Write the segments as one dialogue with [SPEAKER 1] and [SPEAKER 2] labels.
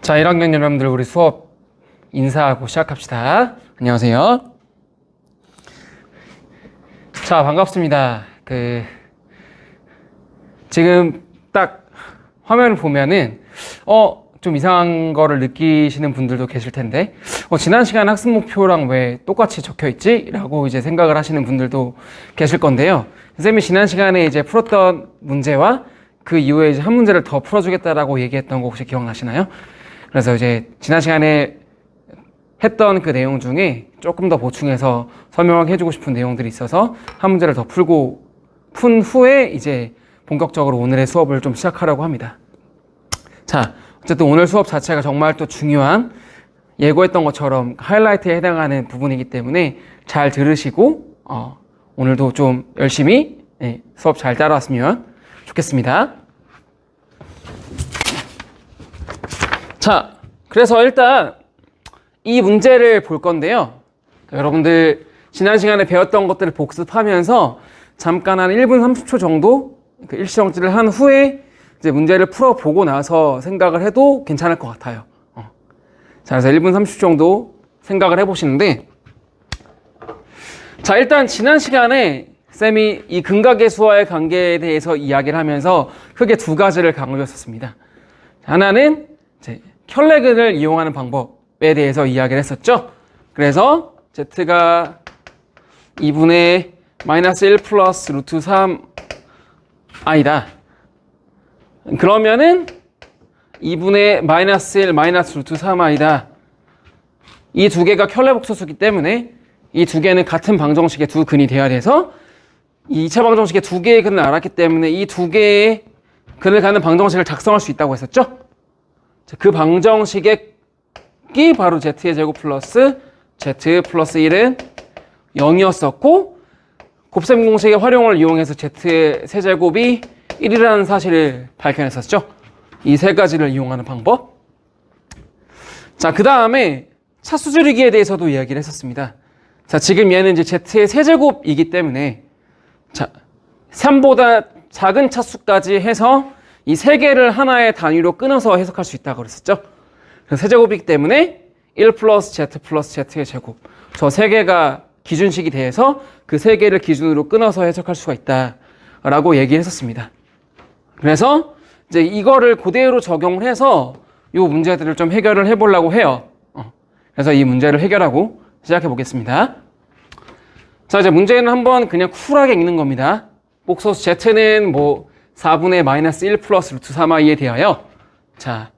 [SPEAKER 1] 자, 1학년 여러분들 우리 수업 인사하고 시작합시다. 안녕하세요. 자, 반갑습니다. 지금 딱 화면을 보면은 좀 이상한 거를 느끼시는 분들도 계실 텐데 지난 시간 학습 목표랑 왜 똑같이 적혀 있지? 라고 이제 생각을 하시는 분들도 계실 건데요. 선생님이 지난 시간에 이제 풀었던 문제와 그 이후에 이제 한 문제를 더 풀어주겠다라고 얘기했던 거 혹시 기억나시나요? 그래서 이제 지난 시간에 했던 그 내용 중에 조금 더 보충해서 설명을 해주고 싶은 내용들이 있어서 한 문제를 더 푼 후에 이제 본격적으로 오늘의 수업을 좀 시작하려고 합니다. 자, 어쨌든 오늘 수업 자체가 정말 또 중요한 예고했던 것처럼 하이라이트에 해당하는 부분이기 때문에 잘 들으시고 오늘도 좀 열심히 수업 잘 따라왔으면 좋겠습니다. 자, 그래서 일단 이 문제를 볼 건데요. 여러분들 지난 시간에 배웠던 것들을 복습하면서 잠깐 한 1분 30초 정도 일시정지를 한 후에 이제 문제를 풀어보고 나서 생각을 해도 괜찮을 것 같아요. 자, 그래서 1분 30초 정도 생각을 해보시는데, 자, 일단 지난 시간에 쌤이 이 근각계수와의 관계에 대해서 이야기를 하면서 크게 두 가지를 강조했었습니다. 하나는 이제 켤레근을 이용하는 방법에 대해서 이야기를 했었죠. 그래서 z가 2분의 마이너스 1 플러스 루트 3i다. 그러면은 2분의 마이너스 1 마이너스 루트 3i다. 이 두 개가 켤레 복소수기 때문에 이 두 개는 같은 방정식의 두 근이 돼야 돼서 이 2차 방정식의 두 개의 근을 알았기 때문에 이 두 개의 근을 가는 방정식을 작성할 수 있다고 했었죠. 그 방정식의 이 바로 z의 제곱 플러스 z 플러스 1은 0이었었고 곱셈 공식의 활용을 이용해서 z의 세제곱이 1이라는 사실을 밝혀냈었죠. 이 세 가지를 이용하는 방법. 자, 그 다음에 차수 줄이기에 대해서도 이야기를 했었습니다. 자, 지금 얘는 이제 z의 세제곱이기 때문에 자, 3보다 작은 차수까지 해서 이 세 개를 하나의 단위로 끊어서 해석할 수 있다고 그랬었죠. 그래서 세제곱이기 때문에 1 플러스 z 플러스 z의 제곱. 저 세 개가 기준식이 돼서 그 세 개를 기준으로 끊어서 해석할 수가 있다라고 얘기를 했었습니다. 그래서 이제 이거를 그대로 적용을 해서 이 문제들을 좀 해결을 해보려고 해요. 그래서 이 문제를 해결하고 시작해 보겠습니다. 자, 이제 문제는 한번 그냥 쿨하게 읽는 겁니다. 복소수 z는 4분의 마이너스 1 플러스 루트 3i에 대하여 자,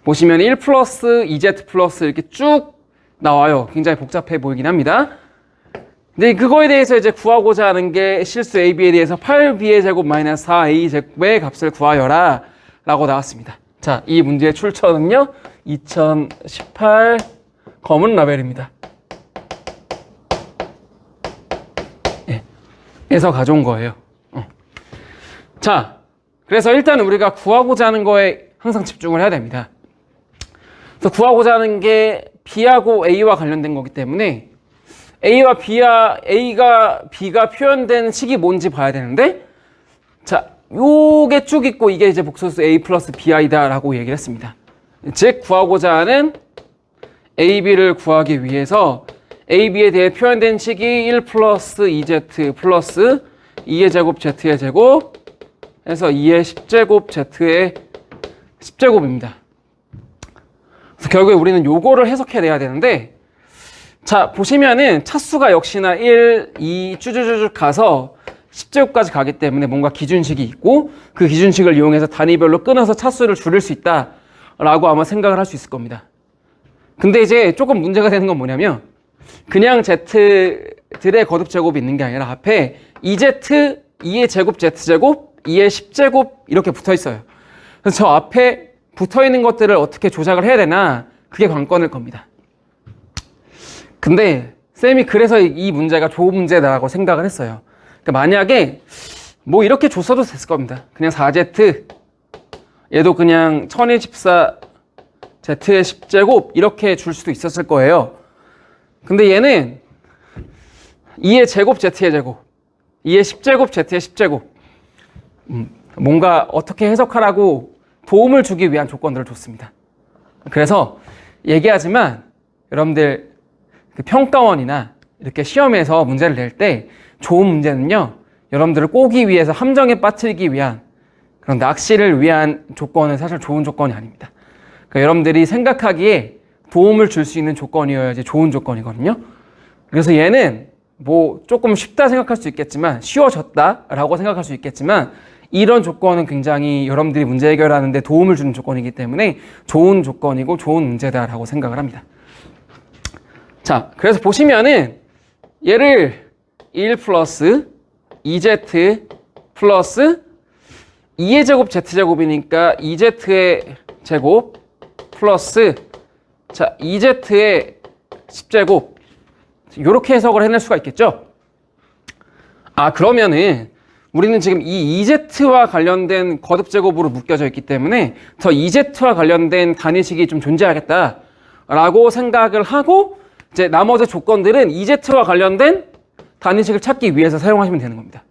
[SPEAKER 1] 보시면 1 플러스 2z 플러스 이렇게 쭉 나와요. 굉장히 복잡해 보이긴 합니다. 근데 그거에 대해서 이제 구하고자 하는 게 실수 AB에 대해서 8b의 제곱 마이너스 4a 제곱의 값을 구하여라 라고 나왔습니다. 자, 이 문제의 출처는요 2018 검은 라벨입니다. 에서 가져온 거예요. 자, 그래서 일단 우리가 구하고자 하는 거에 항상 집중을 해야 됩니다. 그래서 구하고자 하는 게 B하고 A와 관련된 거기 때문에 A가 B가 표현된 식이 뭔지 봐야 되는데 자, 요게 쭉 있고 이게 이제 복소수 A 플러스 BI다 라고 얘기를 했습니다. 즉 구하고자 하는 AB를 구하기 위해서 AB에 대해 표현된 식이 1 플러스 2Z 플러스 2의 제곱 Z의 제곱 해서 2의 10제곱 Z의 10제곱입니다. 그래서 결국에 우리는 요거를 해석해내야 되는데 자, 보시면은 차수가 역시나 1, 2 쭈쭈쭈쭉 가서 10제곱까지 가기 때문에 뭔가 기준식이 있고 그 기준식을 이용해서 단위별로 끊어서 차수를 줄일 수 있다 라고 아마 생각을 할 수 있을 겁니다. 근데 이제 조금 문제가 되는 건 뭐냐면 그냥 Z들의 거듭 제곱이 있는 게 아니라 앞에 2Z, 2의 제곱 Z제곱, 2의 10제곱 이렇게 붙어 있어요. 그래서 저 앞에 붙어 있는 것들을 어떻게 조작을 해야 되나 그게 관건일 겁니다. 근데 쌤이 그래서 이 문제가 좋은 문제다라고 생각을 했어요. 그러니까 만약에 이렇게 줬어도 됐을 겁니다. 그냥 4Z 얘도 그냥 1024 Z의 10제곱 이렇게 줄 수도 있었을 거예요. 근데 얘는 2의 제곱 Z의 제곱 2의 10제곱 Z의 10제곱 뭔가 어떻게 해석하라고 도움을 주기 위한 조건들을 줬습니다. 그래서 얘기하지만 여러분들 그 평가원이나 이렇게 시험에서 문제를 낼 때 좋은 문제는요, 여러분들을 꼬기 위해서 함정에 빠뜨리기 위한 그런 낚시를 위한 조건은 사실 좋은 조건이 아닙니다. 그러니까 여러분들이 생각하기에 도움을 줄 수 있는 조건이어야지 좋은 조건이거든요. 그래서 얘는 뭐 조금 쉽다 생각할 수 있겠지만, 쉬워졌다라고 생각할 수 있겠지만, 이런 조건은 굉장히 여러분들이 문제 해결하는데 도움을 주는 조건이기 때문에 좋은 조건이고 좋은 문제다라고 생각을 합니다. 자, 그래서 보시면은 얘를 1 플러스 2z 플러스 2의 제곱 z제곱이니까 2z의 제곱 플러스 자 2z의 10제곱 이렇게 해석을 해낼 수가 있겠죠. 아, 그러면은 우리는 지금 이 2z와 관련된 거듭제곱으로 묶여져 있기 때문에 저 2z와 관련된 단위식이 좀 존재하겠다라고 생각을 하고 이제 나머지 조건들은 2z와 관련된 단위식을 찾기 위해서 사용하시면 되는 겁니다.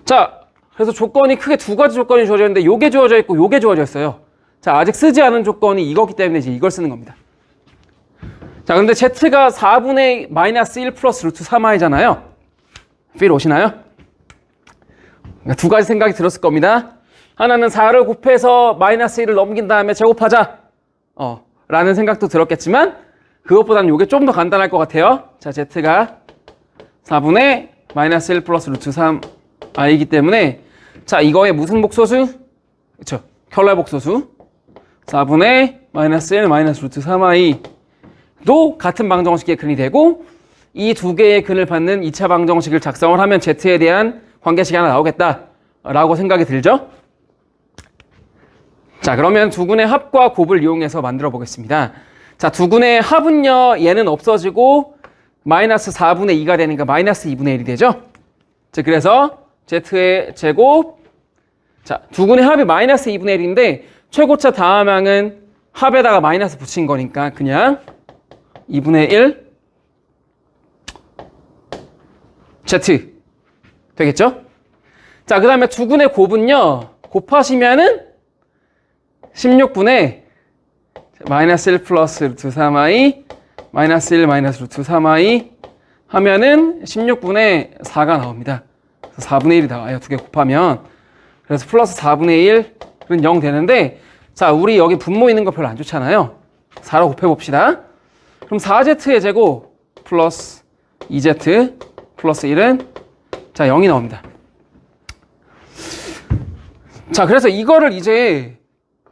[SPEAKER 1] 자, 그래서 조건이 크게 두 가지 조건이 주어져 있는데 요게 주어져 있고 요게 주어져 있어요. 자, 아직 쓰지 않은 조건이 이거기 때문에 이제 이걸 쓰는 겁니다. 자, 근데 z가 4분의 마이너스 1 플러스 루트 3i잖아요. 필 오시나요? 두 가지 생각이 들었을 겁니다. 하나는 4를 곱해서 마이너스 1을 넘긴 다음에 제곱하자. 라는 생각도 들었겠지만 그것보다는 이게 좀 더 간단할 것 같아요. 자, z가 4분의 마이너스 1 플러스 루트 3i이기 때문에 자, 이거의 무슨 복소수? 그쵸. 켤레 복소수. 4분의 마이너스 1 마이너스 루트 3i도 같은 방정식의 근이 되고 이 두 개의 근을 받는 2차 방정식을 작성을 하면 z에 대한 관계식이 하나 나오겠다라고 생각이 들죠? 자, 그러면 두근의 합과 곱을 이용해서 만들어 보겠습니다. 자, 두근의 합은요, 얘는 없어지고 마이너스 4분의 2가 되니까 마이너스 2분의 1이 되죠? 자, 그래서 z의 제곱, 자, 두근의 합이 마이너스 2분의 1인데 최고차 다함항은 합에다가 마이너스 붙인 거니까 그냥 2분의 1 z 되겠죠? 자, 그 다음에 두근의 곱은요, 곱하시면은 16분의 마이너스 1 플러스 루트 3i 마이너스 1 마이너스 루트 3i 하면은 16분의 4가 나옵니다. 그래서 4분의 1이 나와요. 두 개 곱하면. 그래서 플러스 4분의 1은 0 되는데 자, 우리 여기 분모 있는 거 별로 안 좋잖아요. 4로 곱해봅시다. 그럼 4z의 제곱 플러스 2z 플러스 1은 자 0이 나옵니다. 자, 그래서 이거를 이제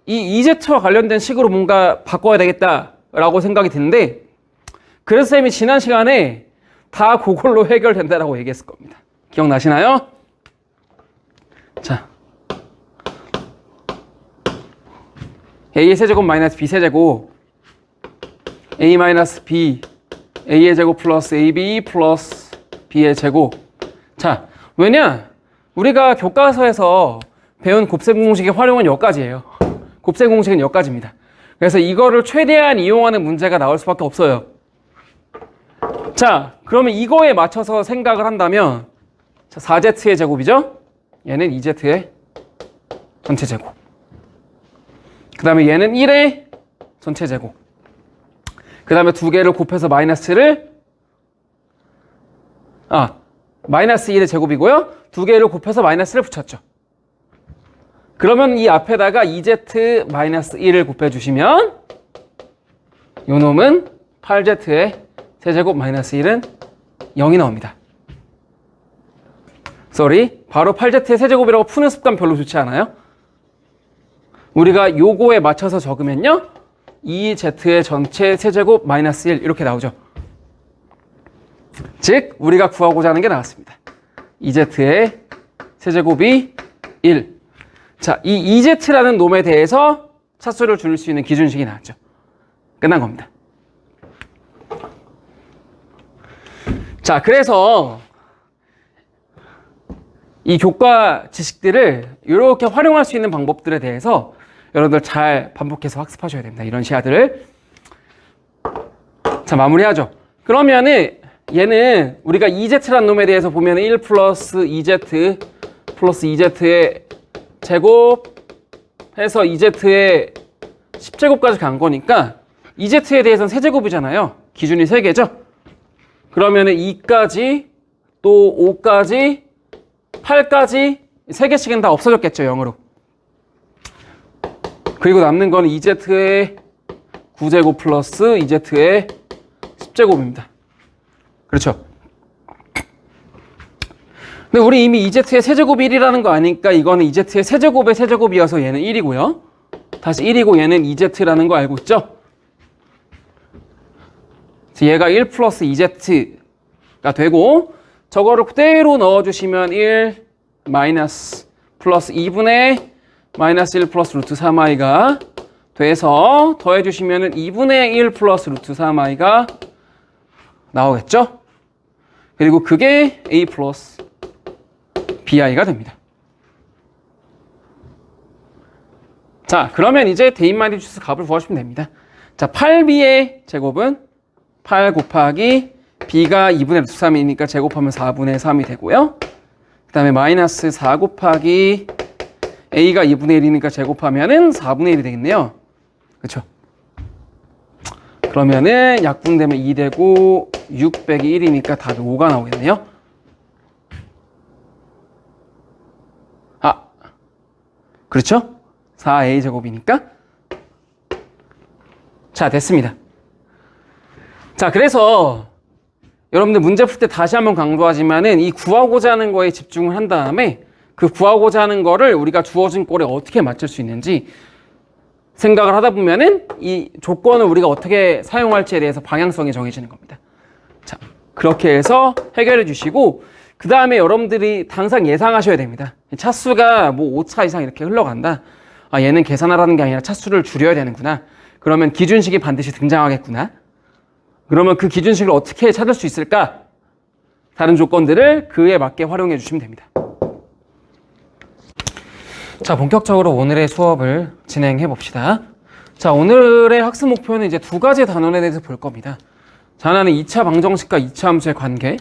[SPEAKER 1] 이 2z와 관련된 식으로 뭔가 바꿔야 되겠다라고 생각이 드는데 그래서 쌤이 지난 시간에 다 그걸로 해결된다라고 얘기했을 겁니다. 기억나시나요? 자, a의 세제곱 마이너스 b 세제곱 a 마이너스 b a의 제곱 플러스 ab 플러스 b의 제곱. 자, 왜냐? 우리가 교과서에서 배운 곱셈 공식의 활용은 여기까지예요. 곱셈 공식은 여기까지입니다. 그래서 이거를 최대한 이용하는 문제가 나올 수밖에 없어요. 자, 그러면 이거에 맞춰서 생각을 한다면 자, 4z의 제곱이죠? 얘는 2z의 전체 제곱. 그 다음에 얘는 1의 전체 제곱. 그 다음에 두 개를 곱해서 마이너스를 마이너스 1의 제곱이고요. 두 개를 곱해서 마이너스를 붙였죠. 그러면 이 앞에다가 2z 마이너스 1을 곱해주시면 요 놈은 8z의 세제곱 마이너스 1은 0이 나옵니다. 바로 8z의 세제곱이라고 푸는 습관 별로 좋지 않아요? 우리가 요거에 맞춰서 적으면요 2z의 전체 세제곱 마이너스 1 이렇게 나오죠. 즉 우리가 구하고자 하는 게 나왔습니다. 2z의 세제곱이 1. 자, 이 2z라는 놈에 대해서 차수를 줄일 수 있는 기준식이 나왔죠. 끝난 겁니다. 자, 그래서 이 교과 지식들을 이렇게 활용할 수 있는 방법들에 대해서 여러분들 잘 반복해서 학습하셔야 됩니다. 이런 시야들을. 자, 마무리하죠. 그러면은 얘는 우리가 2z라는 놈에 대해서 보면 1 플러스 2z 플러스 2z의 제곱 해서 2z의 10제곱까지 간 거니까 EZ에 대해서는 세제곱이잖아요. 기준이 3개죠. 그러면은 2까지 또 5까지 8까지 3개씩은 다 없어졌겠죠. 0으로. 그리고 남는 거는 EZ의 9제곱 플러스 EZ의 10제곱입니다. 그렇죠. 근데 우리 이미 EZ의 세제곱이 1이라는 거 아니까 이거는 EZ의 세제곱의 세제곱이어서 얘는 1이고요. 다시 1이고 얘는 EZ라는 거 알고 있죠? 얘가 1 플러스 EZ가 되고 저거를 그대로 넣어주시면 1 마이너스 플러스 2분의 마이너스 1 플러스 루트 3i가 돼서 더해주시면 2분의 1 플러스 루트 3i가 나오겠죠? 그리고 그게 a 플러스 bi가 됩니다. 자, 그러면 이제 데인마디추스 값을 구하시면 됩니다. 자, 8b의 제곱은 8 곱하기 b가 2분의 루트 3이니까 제곱하면 4분의 3이 되고요. 그 다음에 마이너스 4 곱하기 a가 2분의 1이니까 제곱하면은 4분의 1이 되겠네요. 그렇죠? 그러면은 약분되면 2 되고 6 빼기 1이니까 답이 5가 나오겠네요. 아, 그렇죠? 4a 제곱이니까. 자, 됐습니다. 자, 그래서 여러분들 문제 풀 때 다시 한번 강조하지만은 이 구하고자 하는 거에 집중을 한 다음에 그 구하고자 하는 거를 우리가 주어진 꼴에 어떻게 맞출 수 있는지 생각을 하다 보면은 이 조건을 우리가 어떻게 사용할지에 대해서 방향성이 정해지는 겁니다. 자, 그렇게 해서 해결해 주시고 그 다음에 여러분들이 항상 예상하셔야 됩니다. 차수가 뭐 5차 이상 이렇게 흘러간다. 아, 얘는 계산하라는 게 아니라 차수를 줄여야 되는구나. 그러면 기준식이 반드시 등장하겠구나. 그러면 그 기준식을 어떻게 찾을 수 있을까? 다른 조건들을 그에 맞게 활용해 주시면 됩니다. 자, 본격적으로 오늘의 수업을 진행해 봅시다. 자, 오늘의 학습 목표는 이제 2가지 단원에 대해서 볼 겁니다. 자, 하나는 2차 방정식과 2차 함수의 관계,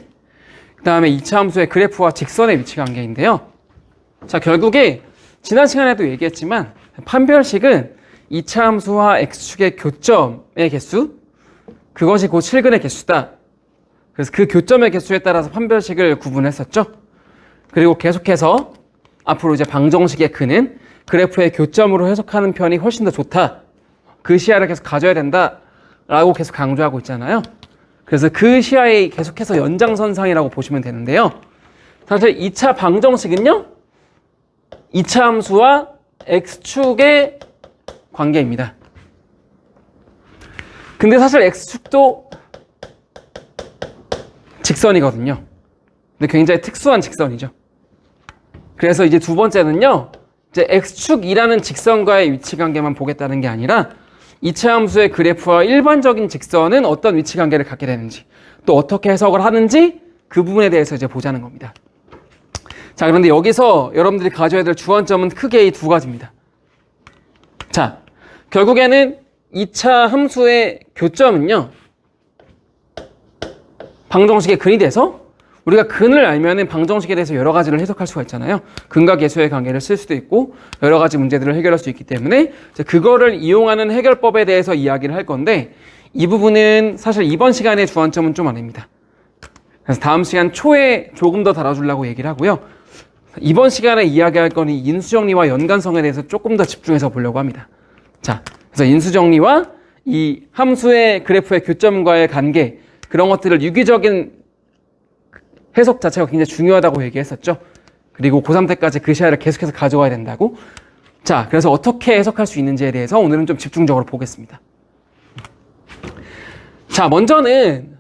[SPEAKER 1] 그 다음에 2차 함수의 그래프와 직선의 위치 관계인데요. 자, 결국에 지난 시간에도 얘기했지만 판별식은 2차 함수와 x축의 교점의 개수, 그것이 곧 실근의 개수다. 그래서 그 교점의 개수에 따라서 판별식을 구분했었죠. 그리고 계속해서 앞으로 이제 방정식의 근은 그래프의 교점으로 해석하는 편이 훨씬 더 좋다. 그 시야를 계속 가져야 된다. 라고 계속 강조하고 있잖아요. 그래서 그 시야의 계속해서 연장선상이라고 보시면 되는데요. 사실 2차 방정식은요, 2차 함수와 x축의 관계입니다. 근데 사실 x축도 직선이거든요. 근데 굉장히 특수한 직선이죠. 그래서 이제 두 번째는요, 이제 x축이라는 직선과의 위치 관계만 보겠다는 게 아니라 2차 함수의 그래프와 일반적인 직선은 어떤 위치 관계를 갖게 되는지, 또 어떻게 해석을 하는지 그 부분에 대해서 이제 보자는 겁니다. 자, 그런데 여기서 여러분들이 가져야 될 주안점은 크게 이 2가지입니다. 자, 결국에는 2차 함수의 교점은요, 방정식의 근이 돼서 우리가 근을 알면은 방정식에 대해서 여러 가지를 해석할 수가 있잖아요. 근과 계수의 관계를 쓸 수도 있고 여러 가지 문제들을 해결할 수 있기 때문에 그거를 이용하는 해결법에 대해서 이야기를 할 건데 이 부분은 사실 이번 시간의 주안점은 좀 아닙니다. 그래서 다음 시간 초에 조금 더 다뤄주려고 얘기를 하고요. 이번 시간에 이야기할 건 이 인수정리와 연관성에 대해서 조금 더 집중해서 보려고 합니다. 자, 그래서 인수정리와 이 함수의 그래프의 교점과의 관계, 그런 것들을 유기적인 해석 자체가 굉장히 중요하다고 얘기했었죠. 그리고 고3 때까지 그 시야를 계속해서 가져와야 된다고. 자, 그래서 어떻게 해석할 수 있는지에 대해서 오늘은 좀 집중적으로 보겠습니다. 자, 먼저는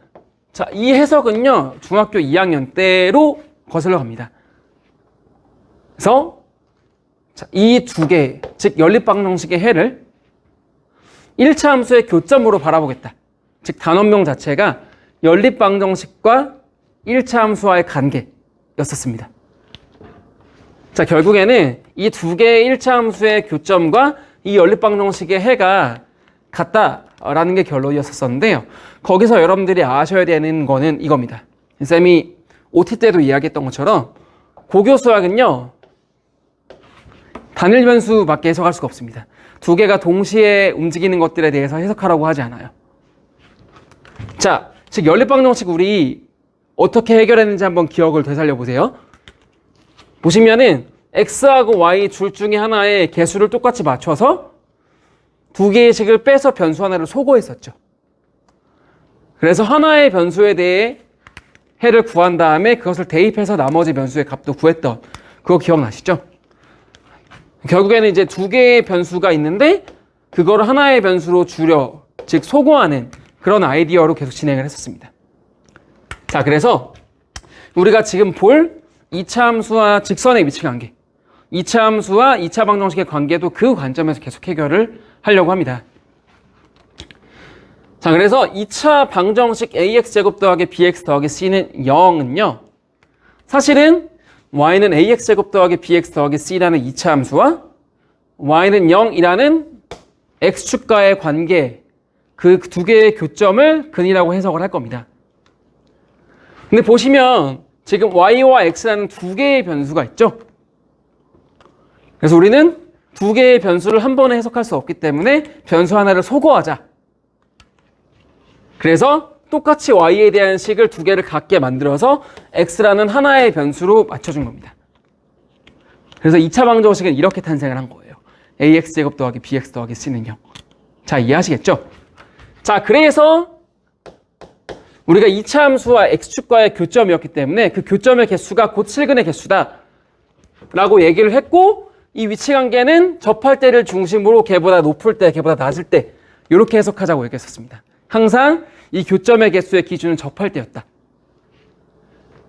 [SPEAKER 1] 자, 이 해석은요, 중학교 2학년 때로 거슬러 갑니다. 그래서 자, 이 2개, 즉 연립방정식의 해를 1차 함수의 교점으로 바라보겠다. 즉 단원명 자체가 연립방정식과 1차 함수와의 관계였었습니다. 자, 결국에는 이 2개의 1차 함수의 교점과 이 연립방정식의 해가 같다라는 게 결론이었었는데요. 거기서 여러분들이 아셔야 되는 거는 이겁니다. 쌤이 OT 때도 이야기했던 것처럼 고교수학은요, 단일 변수밖에 해석할 수가 없습니다. 두 개가 동시에 움직이는 것들에 대해서 해석하라고 하지 않아요. 자, 즉 연립방정식 우리 어떻게 해결했는지 한번 기억을 되살려 보세요. 보시면은 x하고 y 줄 중에 하나에 개수를 똑같이 맞춰서 두 개의 식을 빼서 변수 하나를 소거했었죠. 그래서 하나의 변수에 대해 해를 구한 다음에 그것을 대입해서 나머지 변수의 값도 구했던 그거 기억나시죠? 결국에는 이제 두 개의 변수가 있는데 그거를 하나의 변수로 줄여, 즉 소거하는 그런 아이디어로 계속 진행을 했었습니다. 자, 그래서 우리가 지금 볼 2차 함수와 직선의 위치 관계, 2차 함수와 2차 방정식의 관계도 그 관점에서 계속 해결을 하려고 합니다. 자, 그래서 2차 방정식 ax제곱 더하기 bx 더하기 c는 0은요. 사실은 y는 ax제곱 더하기 bx 더하기 c라는 2차 함수와 y는 0이라는 x축과의 관계, 그 두 개의 교점을 근이라고 해석을 할 겁니다. 근데 보시면 지금 y와 x라는 두 개의 변수가 있죠. 그래서 우리는 두 개의 변수를 한 번에 해석할 수 없기 때문에 변수 하나를 소거하자. 그래서 똑같이 y에 대한 식을 두 개를 같게 만들어서 x라는 하나의 변수로 맞춰준 겁니다. 그래서 2차 방정식은 이렇게 탄생을 한 거예요. ax제곱 더하기 bx 더하기 c는 0. 자, 이해하시겠죠? 자, 그래서 우리가 2차 함수와 x축과의 교점이었기 때문에 그 교점의 개수가 곧 실근의 개수다 라고 얘기를 했고, 이 위치관계는 접할 때를 중심으로 걔보다 높을 때, 걔보다 낮을 때 이렇게 해석하자고 얘기했었습니다. 항상 이 교점의 개수의 기준은 접할 때였다.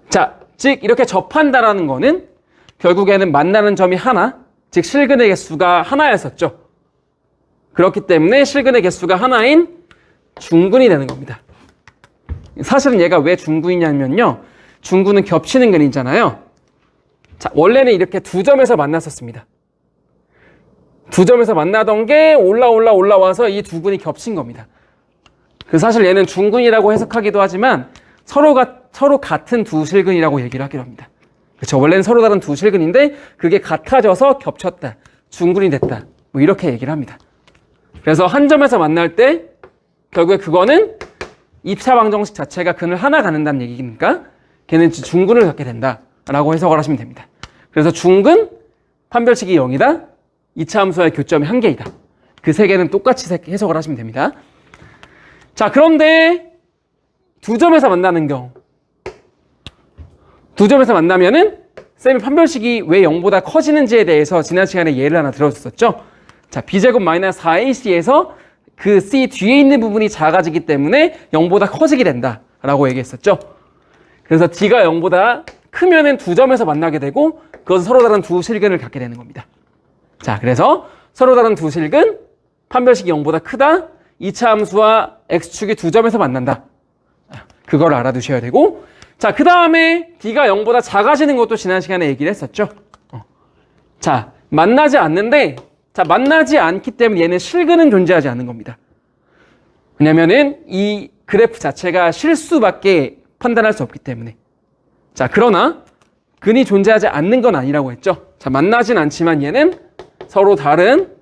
[SPEAKER 1] 자, 즉 이렇게 접한다라는 거는 결국에는 만나는 점이 하나, 즉 실근의 개수가 하나였었죠. 그렇기 때문에 실근의 개수가 하나인 중근이 되는 겁니다. 사실은 얘가 왜 중근이냐면요, 중근은 겹치는 근이잖아요. 자, 원래는 이렇게 두 점에서 만났었습니다. 두 점에서 만나던 게 올라와서 이 두 근이 겹친 겁니다. 그 사실 얘는 중근이라고 해석하기도 하지만 서로 같은 두 실근이라고 얘기를 하기도 합니다. 그렇죠? 원래는 서로 다른 두 실근인데 그게 같아져서 겹쳤다, 중근이 됐다, 뭐 이렇게 얘기를 합니다. 그래서 한 점에서 만날 때 결국에 그거는 2차 방정식 자체가 근을 하나 갖는다는 얘기니까 걔는 중근을 갖게 된다라고 해석을 하시면 됩니다. 그래서 중근, 판별식이 0이다, 2차 함수와의 교점이 1개이다. 그 세 개는 똑같이 해석을 하시면 됩니다. 자, 그런데 두 점에서 만나는 경우, 두 점에서 만나면은 쌤이 판별식이 왜 0보다 커지는지에 대해서 지난 시간에 예를 하나 들어줬었죠. 자, b제곱 마이너스 4ac에서 그 c 뒤에 있는 부분이 작아지기 때문에 0보다 커지게 된다라고 얘기했었죠. 그래서 d가 0보다 크면은 두 점에서 만나게 되고 그것은 서로 다른 두 실근을 갖게 되는 겁니다. 자, 그래서 서로 다른 두 실근, 판별식이 0보다 크다, 2차 함수와 x축이 두 점에서 만난다. 그걸 알아두셔야 되고, 자, 그 다음에 d가 0보다 작아지는 것도 지난 시간에 얘기를 했었죠. 자, 만나지 않는데, 자, 만나지 않기 때문에 얘는 실근은 존재하지 않는 겁니다. 왜냐면은 이 그래프 자체가 실수밖에 판단할 수 없기 때문에. 자, 그러나 근이 존재하지 않는 건 아니라고 했죠. 자, 만나진 않지만 얘는 서로 다른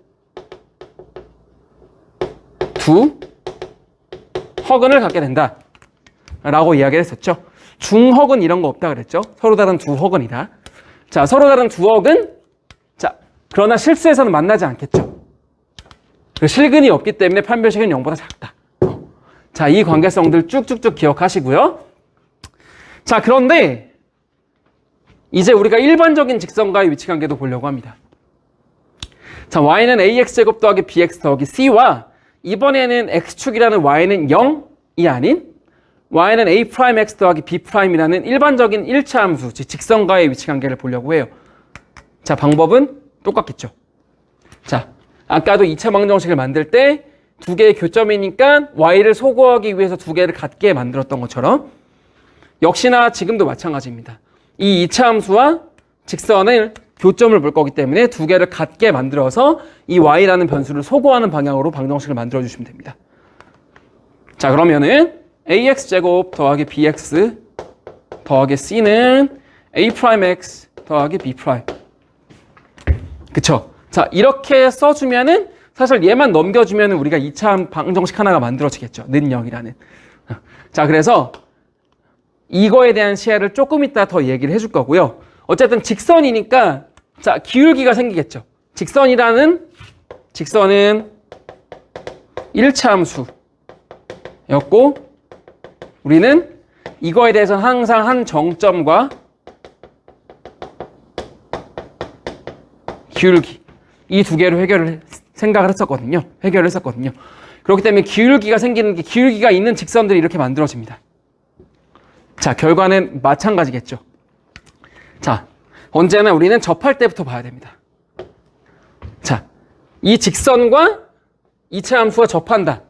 [SPEAKER 1] 두 허근을 갖게 된다 라고 이야기를 했었죠. 중허근 이런 거 없다 그랬죠. 서로 다른 두 허근이다. 자, 서로 다른 두 허근, 자, 그러나 실수에서는 만나지 않겠죠. 실근이 없기 때문에 판별식은 0보다 작다. 자, 이 관계성들 쭉쭉쭉 기억하시고요. 자, 그런데 이제 우리가 일반적인 직선과의 위치관계도 보려고 합니다. 자, y는 ax제곱 더하기 bx 더하기 c와 이번에는 x축이라는 y는 0이 아닌 y는 a'x 더하기 b'이라는 일반적인 1차 함수, 즉 직선과의 위치관계를 보려고 해요. 자, 방법은 똑같겠죠. 자, 아까도 2차 방정식을 만들 때 두 개의 교점이니까 y를 소거하기 위해서 두 개를 같게 만들었던 것처럼 역시나 지금도 마찬가지입니다. 이 2차 함수와 직선을 교점을 볼 거기 때문에 두 개를 같게 만들어서 이 y라는 변수를 소거하는 방향으로 방정식을 만들어 주시면 됩니다. 자, 그러면은 ax제곱 더하기 bx 더하기 c는 a'x 더하기 b'. 그쵸? 자, 이렇게 써주면은 사실 얘만 넘겨주면 우리가 2차 방정식 하나가 만들어지겠죠. 는 0이라는. 자, 그래서 이거에 대한 시야를 조금 이따 더 얘기를 해줄 거고요. 어쨌든 직선이니까 자, 기울기가 생기겠죠. 직선은 1차 함수였고 우리는 이거에 대해서 항상 한 정점과 기울기 이 두 개로 해결을 했었거든요. 그렇기 때문에 기울기가 생기는 게 기울기가 있는 직선들이 이렇게 만들어집니다. 자, 결과는 마찬가지겠죠. 자, 언제나 우리는 접할 때부터 봐야 됩니다. 자, 이 직선과 2차 함수가 접한다.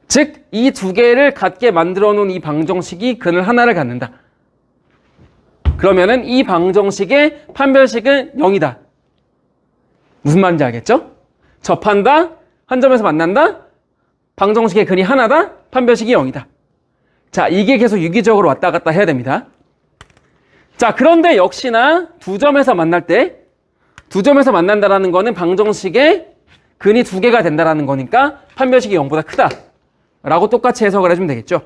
[SPEAKER 1] 즉, 이 두 개를 같게 만들어 놓은 이 방정식이 근을 하나를 갖는다. 그러면은 이 방정식의 판별식은 0이다. 무슨 말인지 알겠죠? 접한다, 한 점에서 만난다, 방정식의 근이 하나다, 판별식이 0이다. 자, 이게 계속 유기적으로 왔다 갔다 해야 됩니다. 자, 그런데 역시나 두 점에서 만날 때, 두 점에서 만난다라는 거는 방정식의 근이 두 개가 된다라는 거니까 판별식이 0보다 크다. 라고 똑같이 해석을 해주면 되겠죠.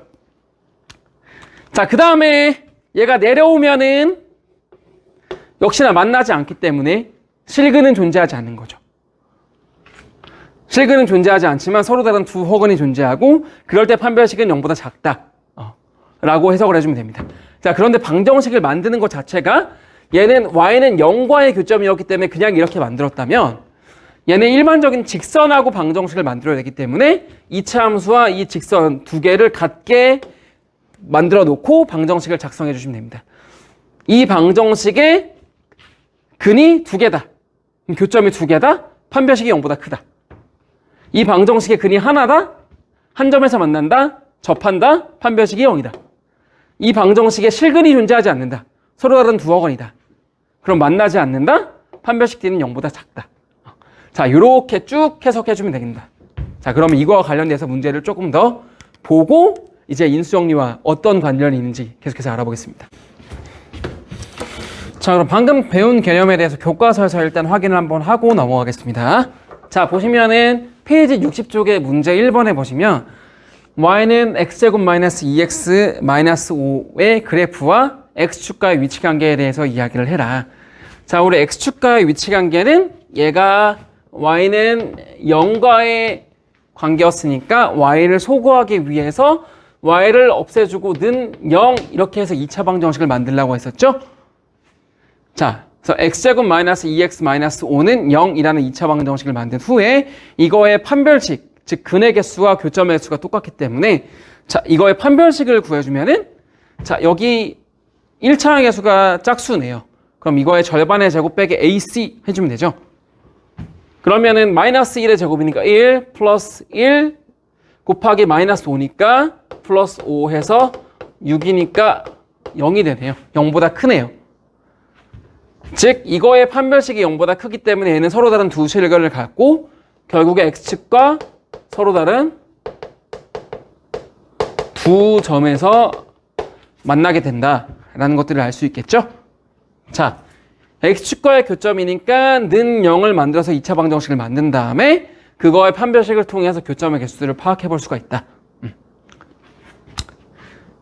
[SPEAKER 1] 자, 그 다음에 얘가 내려오면은 역시나 만나지 않기 때문에 실근은 존재하지 않는 거죠. 실근은 존재하지 않지만 서로 다른 두 허근이 존재하고 그럴 때 판별식은 0보다 작다. 라고 해석을 해주면 됩니다. 자, 그런데 방정식을 만드는 것 자체가 얘는 y는 0과의 교점이었기 때문에 그냥 이렇게 만들었다면 얘는 일반적인 직선하고 방정식을 만들어야 되기 때문에 2차 함수와 이 직선 두 개를 같게 만들어 놓고 방정식을 작성해 주시면 됩니다. 이 방정식의 근이 두 개다. 교점이 두 개다. 판별식이 0보다 크다. 이 방정식의 근이 하나다. 한 점에서 만난다. 접한다. 판별식이 0이다. 이 방정식에 실근이 존재하지 않는다. 서로 다른 두 허건이다. 그럼 만나지 않는다. 판별식 D는 0보다 작다. 자, 이렇게 쭉 해석해 주면 됩니다. 자, 그러면 이거와 관련돼서 문제를 조금 더 보고 이제 인수정리와 어떤 관련이 있는지 계속해서 알아보겠습니다. 자, 그럼 방금 배운 개념에 대해서 교과서에서 일단 확인을 한번 하고 넘어가겠습니다. 자, 보시면은 페이지 60쪽의 문제 1번에 보시면 y는 x제곱 마이너스 2x 마이너스 5의 그래프와 x축과의 위치관계에 대해서 이야기를 해라. 자, 우리 x축과의 위치관계는 얘가 y는 0과의 관계였으니까 y를 소거하기 위해서 y를 없애주고 는 0 이렇게 해서 2차 방정식을 만들려고 했었죠. 자, 그래서 x제곱 마이너스 2x 마이너스 5는 0이라는 2차 방정식을 만든 후에 이거의 판별식 즉 근의 개수와 교점의 개수가 똑같기 때문에 자, 이거의 판별식을 구해주면은 자, 여기 1차의 개수가 짝수네요. 그럼 이거의 절반의 제곱 빼기 AC 해주면 되죠. 그러면은 마이너스 1의 제곱이니까 1 플러스 1 곱하기 마이너스 5니까 플러스 5 해서 6이니까 0이 되네요. 0보다 크네요. 즉 이거의 판별식이 0보다 크기 때문에 얘는 서로 다른 두 실근을 갖고 결국에 x축과 서로 다른 두 점에서 만나게 된다라는 것들을 알 수 있겠죠? 자, x축과의 교점이니까 는 0을 만들어서 2차 방정식을 만든 다음에 그거의 판별식을 통해서 교점의 개수들을 파악해 볼 수가 있다.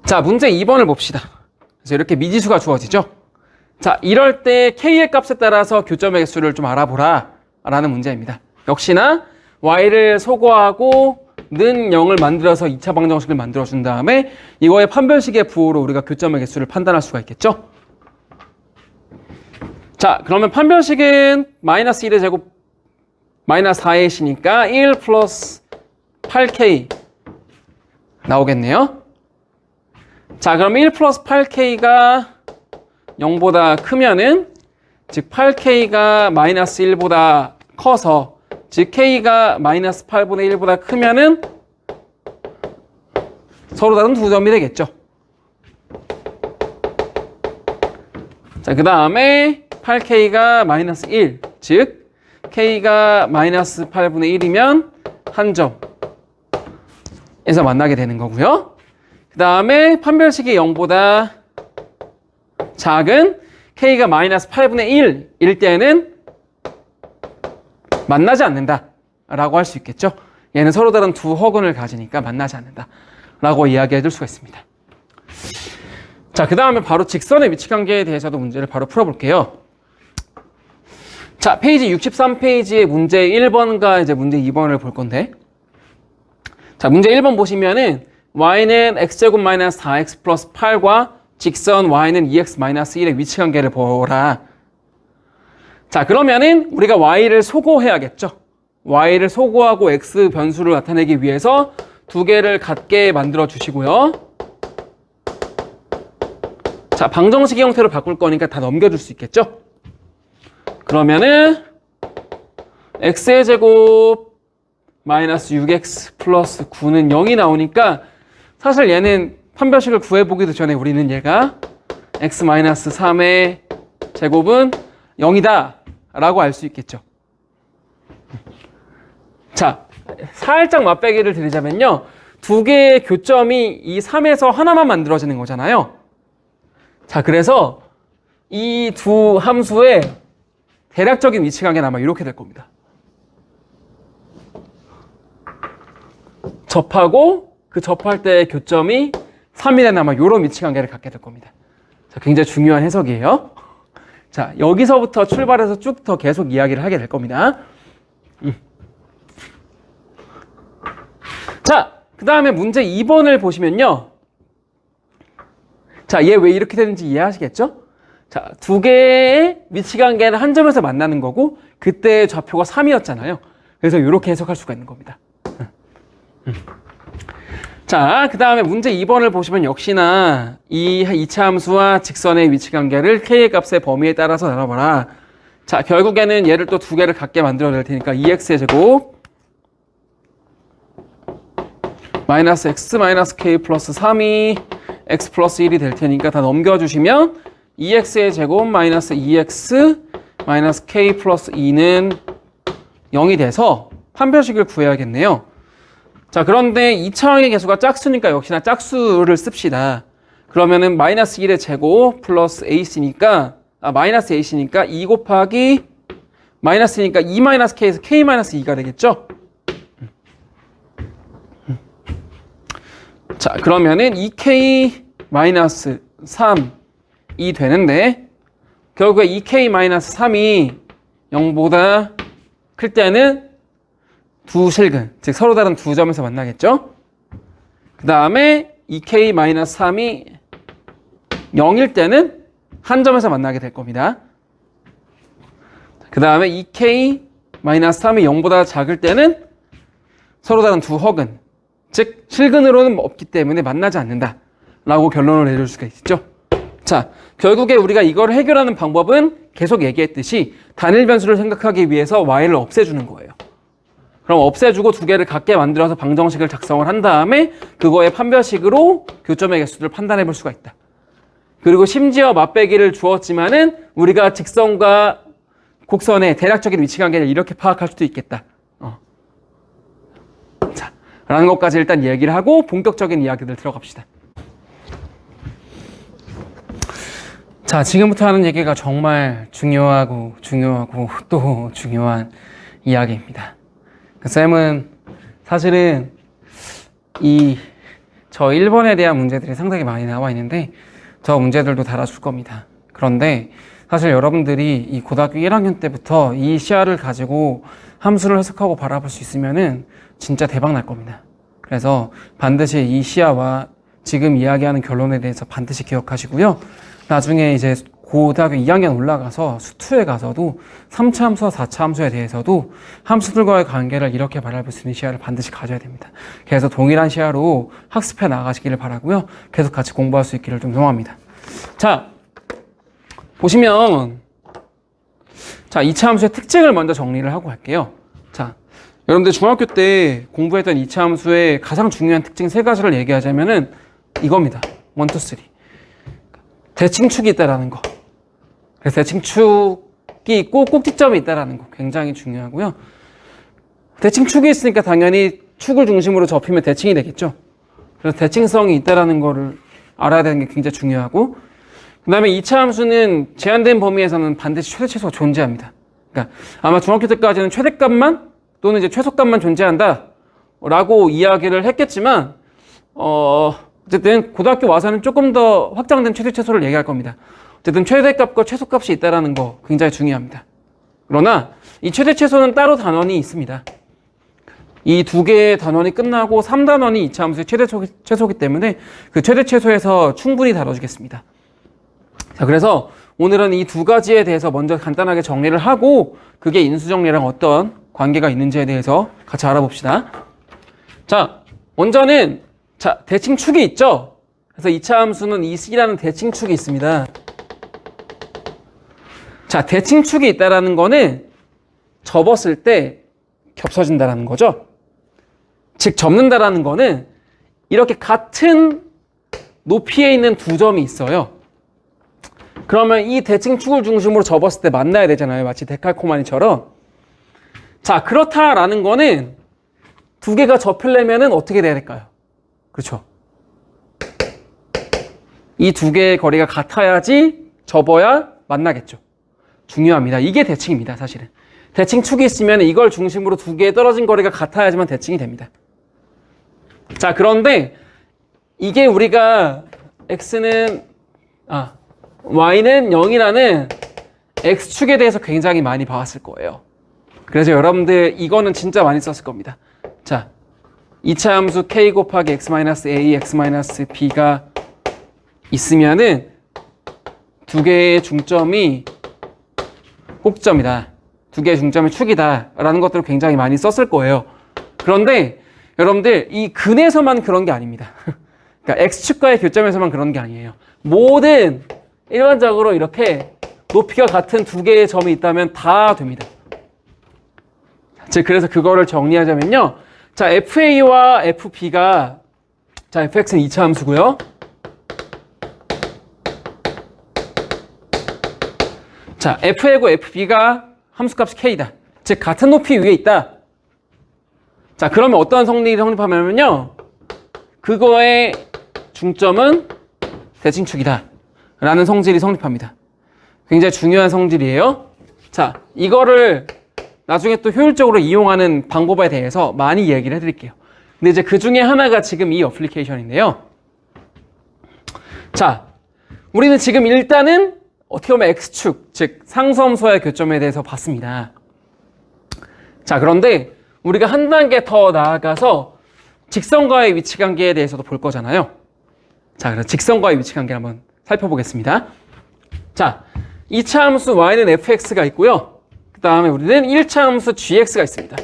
[SPEAKER 1] 자, 문제 2번을 봅시다. 그래서 이렇게 미지수가 주어지죠? 자, 이럴 때 k의 값에 따라서 교점의 개수를 좀 알아보라 라는 문제입니다. 역시나 y를 소거하고 는 0을 만들어서 2차 방정식을 만들어준 다음에 이거의 판별식의 부호로 우리가 교점의 개수를 판단할 수가 있겠죠? 자, 그러면 판별식은 마이너스 1의 제곱 마이너스 4A시니까 1 플러스 8K 나오겠네요. 자, 그럼 1 플러스 8K가 0보다 크면은 즉 8K가 마이너스 1보다 커서 즉 K가 마이너스 8분의 1보다 크면은 서로 다른 두 점이 되겠죠. 자, 그 다음에 8K가 마이너스 1, 즉 K가 마이너스 8분의 1이면 한 점에서 만나게 되는 거고요. 그 다음에 판별식이 0보다 작은 K가 마이너스 8분의 1일 때는 만나지 않는다. 라고 할 수 있겠죠. 얘는 서로 다른 두 허근을 가지니까 만나지 않는다 라고 이야기해 줄 수가 있습니다. 자, 그 다음에 바로 직선의 위치관계에 대해서도 문제를 바로 풀어볼게요. 자, 페이지 63페이지의 문제 1번과 이제 문제 2번을 볼 건데, 자, 문제 1번 보시면은 y는 x제곱 마이너스 4x 플러스 8과 직선 y는 2x 마이너스 1의 위치관계를 보라. 자, 그러면은 우리가 y를 소거해야겠죠. y를 소거하고 x 변수를 나타내기 위해서 두 개를 같게 만들어 주시고요. 자, 방정식의 형태로 바꿀 거니까 다 넘겨줄 수 있겠죠. 그러면은 x의 제곱 마이너스 6x 플러스 9는 0이 나오니까 사실 얘는 판별식을 구해보기도 전에 우리는 얘가 x 마이너스 3의 제곱은 0이다 라고 알 수 있겠죠. 자, 살짝 맛배기를 드리자면요, 두 개의 교점이 이 3에서 하나만 만들어지는 거잖아요. 자, 그래서 이 두 함수의 대략적인 위치관계는 아마 이렇게 될 겁니다. 접하고 그 접할 때의 교점이 3이 되는 아마 이런 위치관계를 갖게 될 겁니다. 자, 굉장히 중요한 해석이에요. 자, 여기서부터 출발해서 쭉 더 계속 이야기를 하게 될 겁니다. 자, 그 다음에 문제 2번을 보시면요. 자, 얘 왜 이렇게 되는지 이해하시겠죠? 자, 두 개의 위치관계는 한 점에서 만나는 거고 그때의 좌표가 3이었잖아요. 그래서 이렇게 해석할 수가 있는 겁니다. 자, 그 다음에 문제 2번을 보시면 역시나 이 이차함수와 직선의 위치관계를 k의 값의 범위에 따라서 나눠봐라. 자, 결국에는 얘를 또 두 개를 같게 만들어야 될 테니까 2x의 제곱 마이너스 x 마이너스 k 플러스 3이 x 플러스 1이 될 테니까 다 넘겨주시면 2x의 제곱 마이너스 2x 마이너스 k 플러스 2는 0이 돼서 판별식을 구해야겠네요. 자, 그런데 2차항의 개수가 짝수니까 역시나 짝수를 씁시다. 그러면은 마이너스 1의 제곱 플러스 ac니까 마이너스 ac니까 2 곱하기 마이너스니까 2 마이너스 k에서 k 마이너스 2가 되겠죠? 자, 그러면은 2k 마이너스 3이 되는데 결국에 2k 마이너스 3이 0보다 클 때는 두 실근, 즉 서로 다른 두 점에서 만나겠죠? 그 다음에 2k 마이너스 3이 0일 때는 한 점에서 만나게 될 겁니다. 그 다음에 2k 마이너스 3이 0보다 작을 때는 서로 다른 두 허근, 즉 실근으로는 없기 때문에 만나지 않는다 라고 결론을 내릴 수가 있죠. 자, 결국에 우리가 이걸 해결하는 방법은 계속 얘기했듯이 단일 변수를 생각하기 위해서 y를 없애주는 거예요. 그럼 없애주고 두 개를 같게 만들어서 방정식을 작성을 한 다음에 그거의 판별식으로 교점의 개수를 판단해 볼 수가 있다. 그리고 심지어 맛배기를 주었지만은 우리가 직선과 곡선의 대략적인 위치관계를 이렇게 파악할 수도 있겠다. 자, 라는 것까지 일단 얘기를 하고 본격적인 이야기들 들어갑시다. 자, 지금부터 하는 얘기가 정말 중요하고 또 중요한 이야기입니다. 쌤은 사실은 저 1번에 대한 문제들이 상당히 많이 나와 있는데 저 문제들도 달아줄 겁니다. 그런데 사실 여러분들이 이 고등학교 1학년 때부터 이 시야를 가지고 함수를 해석하고 바라볼 수 있으면은 진짜 대박 날 겁니다. 그래서 반드시 이 시야와 지금 이야기하는 결론에 대해서 반드시 기억하시고요. 나중에 이제 고등학교 2학년 올라가서 수2에 가서도 3차 함수와 4차 함수에 대해서도 함수들과의 관계를 이렇게 바라볼 수 있는 시야를 반드시 가져야 됩니다. 그래서 동일한 시야로 학습해 나가시기를 바라고요. 계속 같이 공부할 수 있기를 좀 소망합니다. 자, 보시면 자, 2차 함수의 특징을 먼저 정리를 하고 갈게요. 자, 여러분들 중학교 때 공부했던 2차 함수의 가장 중요한 특징 3가지를 얘기하자면은 이겁니다. 1, 2, 3. 대칭축이 있다라는 거. 그래서 대칭축이 있고 꼭지점이 있다라는 거 굉장히 중요하고요. 대칭축이 있으니까 당연히 축을 중심으로 접히면 대칭이 되겠죠. 그래서 대칭성이 있다라는 거를 알아야 되는 게 굉장히 중요하고, 그 다음에 2차 함수는 제한된 범위에서는 반드시 최대 최소가 존재합니다. 그러니까 아마 중학교 때까지는 최대값만 또는 이제 최소값만 존재한다 라고 이야기를 했겠지만 어쨌든 고등학교 와서는 조금 더 확장된 최대 최소를 얘기할 겁니다. 어쨌든 최대값과 최소값이 있다는 거 굉장히 중요합니다. 그러나 이 최대 최소는 따로 단원이 있습니다. 이 두 개의 단원이 끝나고 3단원이 이차함수의 최대 최소이기 때문에 그 최대 최소에서 충분히 다뤄주겠습니다. 자, 그래서 오늘은 이 두 가지에 대해서 먼저 간단하게 정리를 하고 그게 인수정리랑 어떤 관계가 있는지에 대해서 같이 알아봅시다. 자, 먼저는 대칭축이 있죠. 그래서 이차함수는 이 C라는 대칭축이 있습니다. 자, 대칭축이 있다라는 거는 접었을 때 겹쳐진다라는 거죠. 즉, 접는다라는 거는 이렇게 같은 높이에 있는 두 점이 있어요. 그러면 이 대칭축을 중심으로 접었을 때 만나야 되잖아요. 마치 데칼코마니처럼. 자, 그렇다라는 거는 두 개가 접히려면은 어떻게 돼야 될까요? 그렇죠. 이 두 개의 거리가 같아야지 접어야 만나겠죠. 중요합니다. 이게 대칭입니다, 사실은. 대칭축이 있으면 이걸 중심으로 두 개의 떨어진 거리가 같아야지만 대칭이 됩니다. 자, 그런데 이게 우리가 y는 0이라는 x축에 대해서 굉장히 많이 봐왔을 거예요. 그래서 여러분들 이거는 진짜 많이 썼을 겁니다. 자, 이차함수 k 곱하기 x-a, x-b가 있으면은 두 개의 중점이 꼭점이다. 두 개의 중점이 축이다. 라는 것들을 굉장히 많이 썼을 거예요. 그런데 여러분들 이 근에서만 그런 게 아닙니다. 그러니까 x축과의 교점에서만 그런 게 아니에요. 모든 일반적으로 이렇게 높이가 같은 두 개의 점이 있다면 다 됩니다. 즉, 그래서 그거를 정리하자면요. 자, FA와 FB가, 자, FX는 이차함수고요. 자, FA고 FB가 함수값이 K다. 즉, 같은 높이 위에 있다. 자, 그러면 어떤 성질이 성립하냐면요. 그거의 중점은 대칭축이다. 라는 성질이 성립합니다. 굉장히 중요한 성질이에요. 자, 이거를 나중에 또 효율적으로 이용하는 방법에 대해서 많이 얘기를 해드릴게요. 근데 이제 그 중에 하나가 지금 이 어플리케이션인데요. 자, 우리는 지금 일단은 어떻게 보면 X축, 즉 상수함수와의 교점에 대해서 봤습니다. 자, 그런데 우리가 한 단계 더 나아가서 직선과의 위치관계에 대해서도 볼 거잖아요. 자, 그래서 직선과의 위치관계를 한번 살펴보겠습니다. 자, 2차 함수 y는 fx가 있고요. 그 다음에 우리는 1차 함수 gx가 있습니다.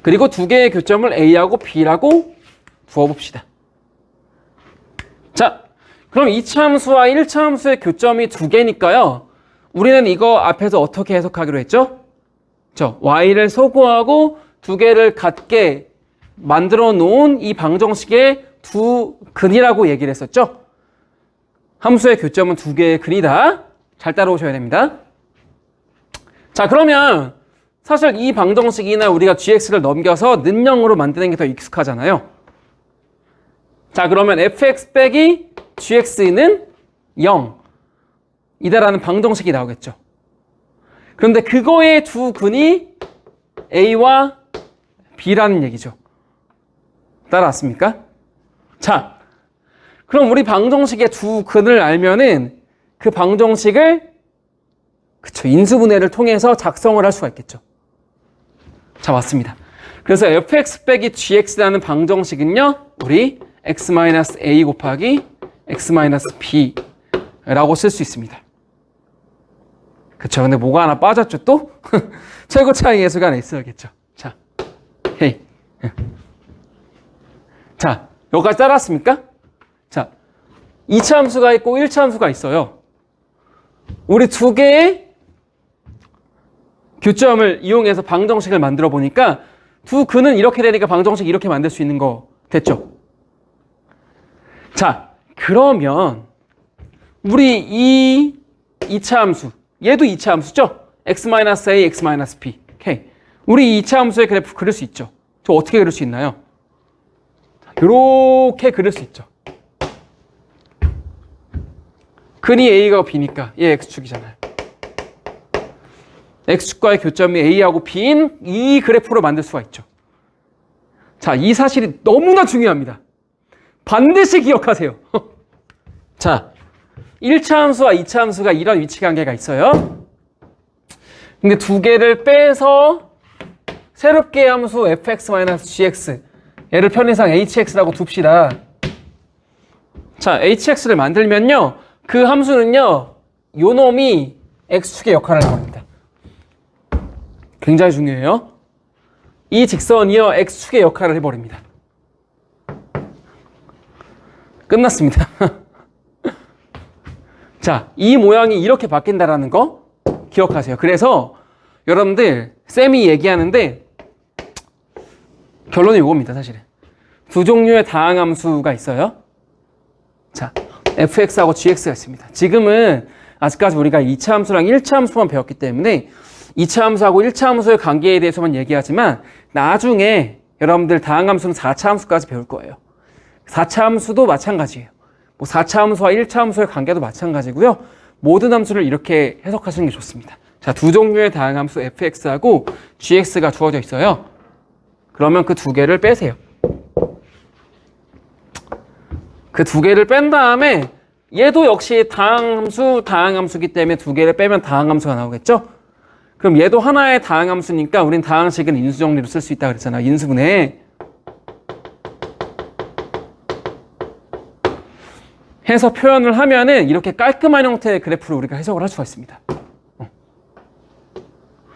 [SPEAKER 1] 그리고 두 개의 교점을 a하고 b라고 두어봅시다. 자, 그럼 2차 함수와 1차 함수의 교점이 두 개니까요. 우리는 이거 앞에서 어떻게 해석하기로 했죠? y를 소거하고 두 개를 같게 만들어 놓은 이 방정식의 두 근이라고 얘기를 했었죠? 함수의 교점은 두 개의 근이다. 잘 따라오셔야 됩니다. 자, 그러면 사실 이 방정식이나 우리가 gx를 넘겨서 는영으로 만드는 게 더 익숙하잖아요. 자, 그러면 fx 빼기 gx는 0이다라는 방정식이 나오겠죠. 그런데 그거의 두 근이 a와 b라는 얘기죠. 따라왔습니까? 자, 그럼 우리 방정식의 두 근을 알면은 그 방정식을 인수분해를 통해서 작성을 할 수가 있겠죠. 자, 맞습니다. 그래서 fx 빼기 gx라는 방정식은요, 우리 x-a 곱하기 x-b라고 쓸 수 있습니다. 그쵸. 근데 뭐가 하나 빠졌죠, 또? 최고 차이 계수가 하나 있어야겠죠. 자, 헤이. 자, 여기까지 따라왔습니까? 자, 2차 함수가 있고 1차 함수가 있어요. 우리 두 개의 교점을 이용해서 방정식을 만들어 보니까 두 근은 이렇게 되니까 방정식 이렇게 만들 수 있는 거 됐죠? 자, 그러면 우리 이 2차 함수, 얘도 2차 함수죠? x-a, x-b. 오케이. 우리 2차 함수의 그래프 그릴 수 있죠? 저 어떻게 그릴 수 있나요? 이렇게 그릴 수 있죠. 근이 a가 b니까 얘 x축이잖아요. X축과의 교점이 A하고 B인 이 그래프로 만들 수가 있죠. 자, 이 사실이 너무나 중요합니다. 반드시 기억하세요. 자, 1차 함수와 2차 함수가 이런 위치 관계가 있어요. 근데 두 개를 빼서 새롭게 함수 fx-gx, 얘를 편의상 hx라고 둡시다. 자, hx를 만들면요, 그 함수는요, 요 놈이 x축의 역할을 합니다. 굉장히 중요해요. 이 직선이요, x축의 역할을 해버립니다. 끝났습니다. 자, 이 모양이 이렇게 바뀐다라는 거 기억하세요. 그래서 여러분들 쌤이 얘기하는데 결론이 이겁니다. 사실은 두 종류의 다항함수가 있어요. 자, fx하고 gx가 있습니다. 지금은 아직까지 우리가 2차 함수랑 1차 함수만 배웠기 때문에 2차 함수하고 1차 함수의 관계에 대해서만 얘기하지만 나중에 여러분들 다항함수는 4차 함수까지 배울 거예요. 4차 함수도 마찬가지예요. 뭐 4차 함수와 1차 함수의 관계도 마찬가지고요. 모든 함수를 이렇게 해석하시는 게 좋습니다. 자, 두 종류의 다항함수 fx하고 gx가 주어져 있어요. 그러면 그 두 개를 빼세요. 그 두 개를 뺀 다음에 얘도 역시 다항함수이기 때문에 두 개를 빼면 다항함수가 나오겠죠? 그럼 얘도 하나의 다항함수니까 우린 다항식은 인수정리로 쓸 수 있다고 그랬잖아. 인수분해 해서 표현을 하면은 이렇게 깔끔한 형태의 그래프를 우리가 해석을 할 수가 있습니다.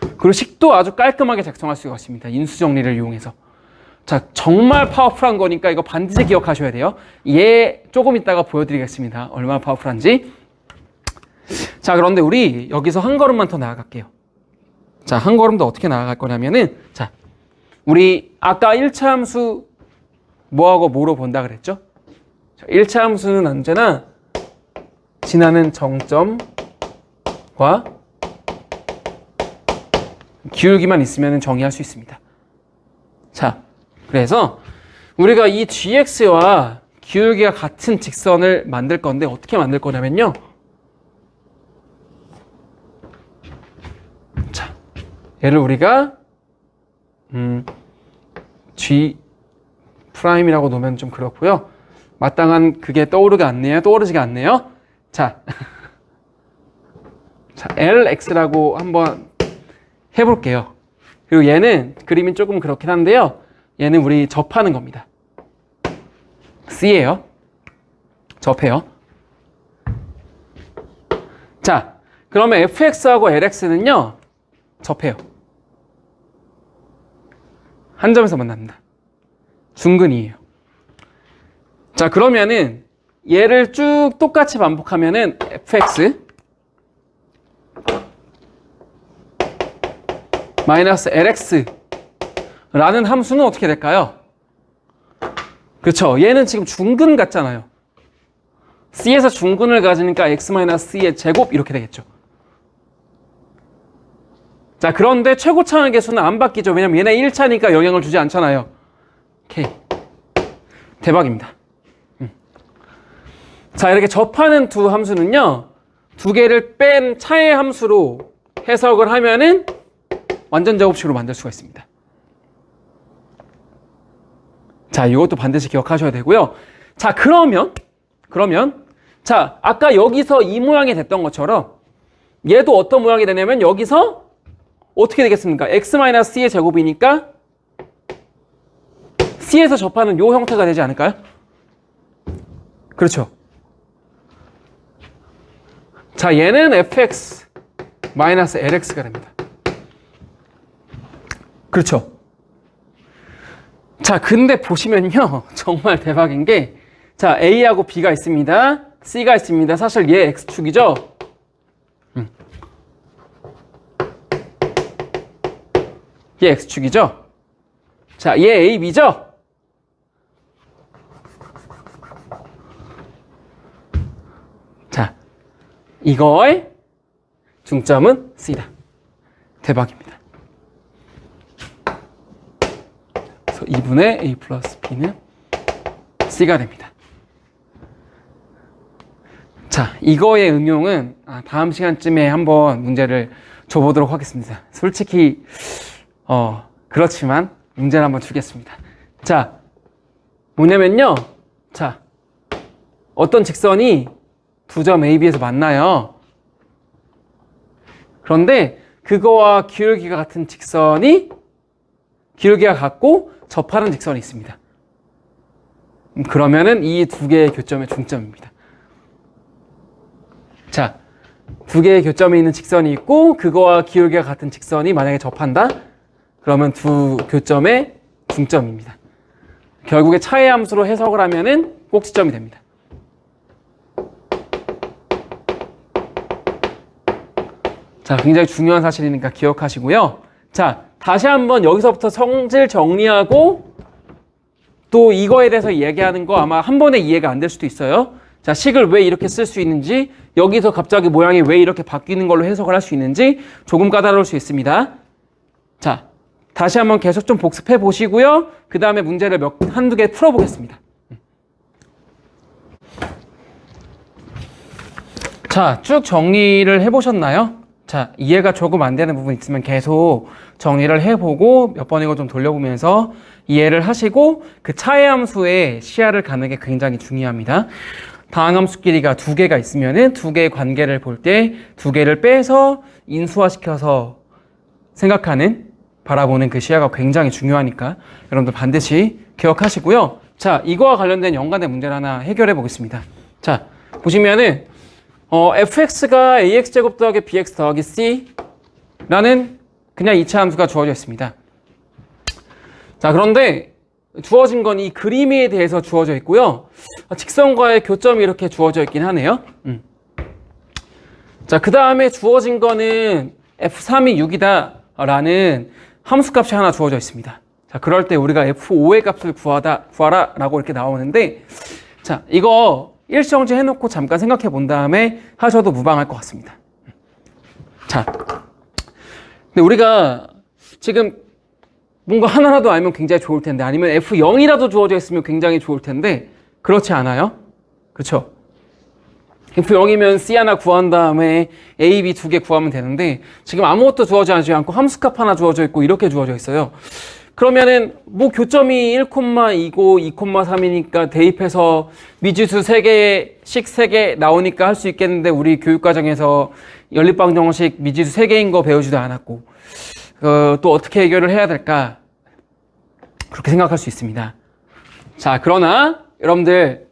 [SPEAKER 1] 그리고 식도 아주 깔끔하게 작성할 수가 있습니다. 인수정리를 이용해서. 자, 정말 파워풀한 거니까 이거 반드시 기억하셔야 돼요. 얘 조금 이따가 보여드리겠습니다. 얼마나 파워풀한지. 자, 그런데 우리 여기서 한 걸음만 더 나아갈게요. 자, 한 걸음 더 어떻게 나아갈 거냐면은, 자, 우리 아까 1차 함수 뭐하고 뭐로 본다 그랬죠? 자, 1차 함수는 언제나 지나는 정점과 기울기만 있으면 정의할 수 있습니다. 자, 그래서 우리가 이 gx와 기울기가 같은 직선을 만들 건데 어떻게 만들 거냐면요. 자, 얘를 우리가 g 프라임이라고 놓으면 좀 그렇고요. 마땅한 그게 떠오르지가 않네요. 자, 자, lx라고 한번 해볼게요. 그리고 얘는 그림이 조금 그렇긴 한데요. 얘는 우리 접하는 겁니다. C예요. 접해요. 자, 그러면 fx하고 lx는요. 접해요. 한 점에서 만납니다. 중근이에요. 자, 그러면은 얘를 쭉 똑같이 반복하면은 fx 마이너스 lx 라는 함수는 어떻게 될까요? 그렇죠. 얘는 지금 중근 같잖아요. C에서 중근을 가지니까 x-c의 제곱 이렇게 되겠죠. 자, 그런데 최고차항의 개수는 안 바뀌죠. 왜냐면 얘네 1차니까 영향을 주지 않잖아요. 오케이. 대박입니다. 자, 이렇게 접하는 두 함수는요. 두 개를 뺀 차의 함수로 해석을 하면은 완전 제곱식으로 만들 수가 있습니다. 자, 이것도 반드시 기억하셔야 되고요. 자, 그러면 자, 아까 여기서 이 모양이 됐던 것처럼 얘도 어떤 모양이 되냐면 여기서 어떻게 되겠습니까? x-c의 제곱이니까 c에서 접하는 요 형태가 되지 않을까요? 그렇죠. 자, 얘는 fx-lx가 됩니다. 그렇죠. 자, 근데 보시면요. 정말 대박인 게, 자, A하고 B가 있습니다. C가 있습니다. 사실 얘 X축이죠? 얘 X축이죠? 자, 얘 A, B죠? 자, 이거의 중점은 C다. 대박입니다. 2분의 A 플러스 B는 C가 됩니다. 자, 이거의 응용은 다음 시간쯤에 한번 문제를 줘보도록 하겠습니다. 솔직히 그렇지만 문제를 한번 주겠습니다. 자, 뭐냐면요. 자, 어떤 직선이 두 점 A, B에서 만나요. 그런데 그거와 기울기가 같은 직선이 기울기가 같고 접하는 직선이 있습니다. 그러면은 이 두 개의 교점의 중점입니다. 자, 두 개의 교점에 있는 직선이 있고 그거와 기울기가 같은 직선이 만약에 접한다? 그러면 두 교점의 중점입니다. 결국에 차의 함수로 해석을 하면은 꼭지점이 됩니다. 자, 굉장히 중요한 사실이니까 기억하시고요. 자, 다시 한번 여기서부터 성질 정리하고 또 이거에 대해서 얘기하는 거 아마 한 번에 이해가 안 될 수도 있어요. 자, 식을 왜 이렇게 쓸 수 있는지, 여기서 갑자기 모양이 왜 이렇게 바뀌는 걸로 해석을 할 수 있는지 조금 까다로울 수 있습니다. 자, 다시 한번 계속 좀 복습해 보시고요. 그 다음에 문제를 한두 개 풀어보겠습니다. 자, 쭉 정리를 해보셨나요? 자, 이해가 조금 안 되는 부분 있으면 계속 정리를 해보고 몇 번이고 좀 돌려보면서 이해를 하시고 그 차의 함수의 시야를 가는 게 굉장히 중요합니다. 다항함수 길이가 두 개가 있으면은 두 개의 관계를 볼 때 두 개를 빼서 인수화시켜서 생각하는, 바라보는 그 시야가 굉장히 중요하니까 여러분들 반드시 기억하시고요. 자, 이거와 관련된 연관된 문제를 하나 해결해 보겠습니다. 자, 보시면은 fx가 ax제곱 더하기 bx 더하기 c라는 그냥 이차 함수가 주어져 있습니다. 자, 그런데 주어진 건 이 그림에 대해서 주어져 있고요. 직선과의 교점이 이렇게 주어져 있긴 하네요. 자, 그 다음에 주어진 거는 f3이 6이다 라는 함수값이 하나 주어져 있습니다. 자, 그럴 때 우리가 f5의 값을 구하라 라고 이렇게 나오는데, 자, 이거 일시정지 해놓고 잠깐 생각해 본 다음에 하셔도 무방할 것 같습니다. 자, 근데 우리가 지금 뭔가 하나라도 알면 굉장히 좋을 텐데, 아니면 F0이라도 주어져 있으면 굉장히 좋을 텐데, 그렇지 않아요? 그렇죠? F0이면 C 하나 구한 다음에 A, B 두 개 구하면 되는데, 지금 아무것도 주어지지 않고 함수값 하나 주어져 있고 이렇게 주어져 있어요. 그러면은 뭐 교점이 1,2고 2,3이니까 대입해서 미지수 3개씩 3개 나오니까 할 수 있겠는데, 우리 교육과정에서 연립방정식 미지수 3개인 거 배우지도 않았고 또 어떻게 해결을 해야 될까, 그렇게 생각할 수 있습니다. 자, 그러나 여러분들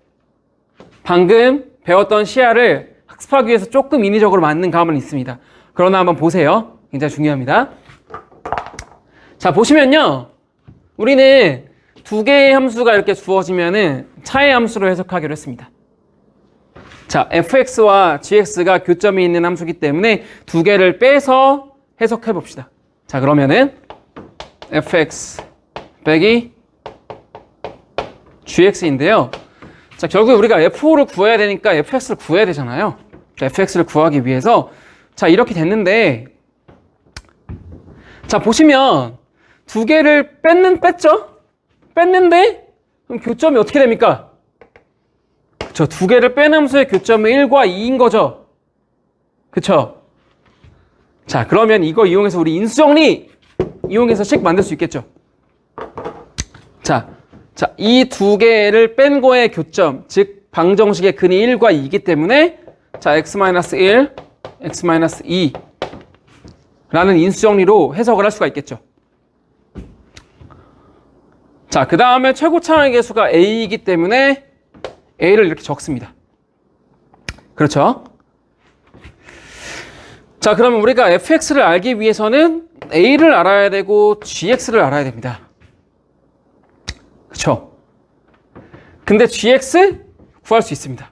[SPEAKER 1] 방금 배웠던 시야를 학습하기 위해서 조금 인위적으로 맞는 감은 있습니다. 그러나 한번 보세요. 굉장히 중요합니다. 자, 보시면요, 우리는 두 개의 함수가 이렇게 주어지면은 차의 함수로 해석하기로 했습니다. 자, fx와 gx가 교점이 있는 함수이기 때문에 두 개를 빼서 해석해 봅시다. 자, 그러면은 fx 빼기 gx인데요. 자, 결국에 우리가 f5를 구해야 되니까 fx를 구해야 되잖아요. 자, fx를 구하기 위해서 자, 이렇게 됐는데, 자, 보시면 두 개를 뺐죠? 뺐는데 그럼 교점이 어떻게 됩니까? 그쵸, 두 개를 뺀 함수의 교점은 1과 2인 거죠. 그쵸? 자, 그러면 이거 이용해서 우리 인수정리 이용해서 식 만들 수 있겠죠. 자, 이 두 개를 뺀 거의 교점, 즉 방정식의 근이 1과 2이기 때문에 자, x-1, x-2 라는 인수정리로 해석을 할 수가 있겠죠. 자, 그 다음에 최고차항의 개수가 a이기 때문에 a를 이렇게 적습니다. 그렇죠? 자, 그러면 우리가 fx를 알기 위해서는 a를 알아야 되고 gx를 알아야 됩니다. 그렇죠? 근데 gx 구할 수 있습니다.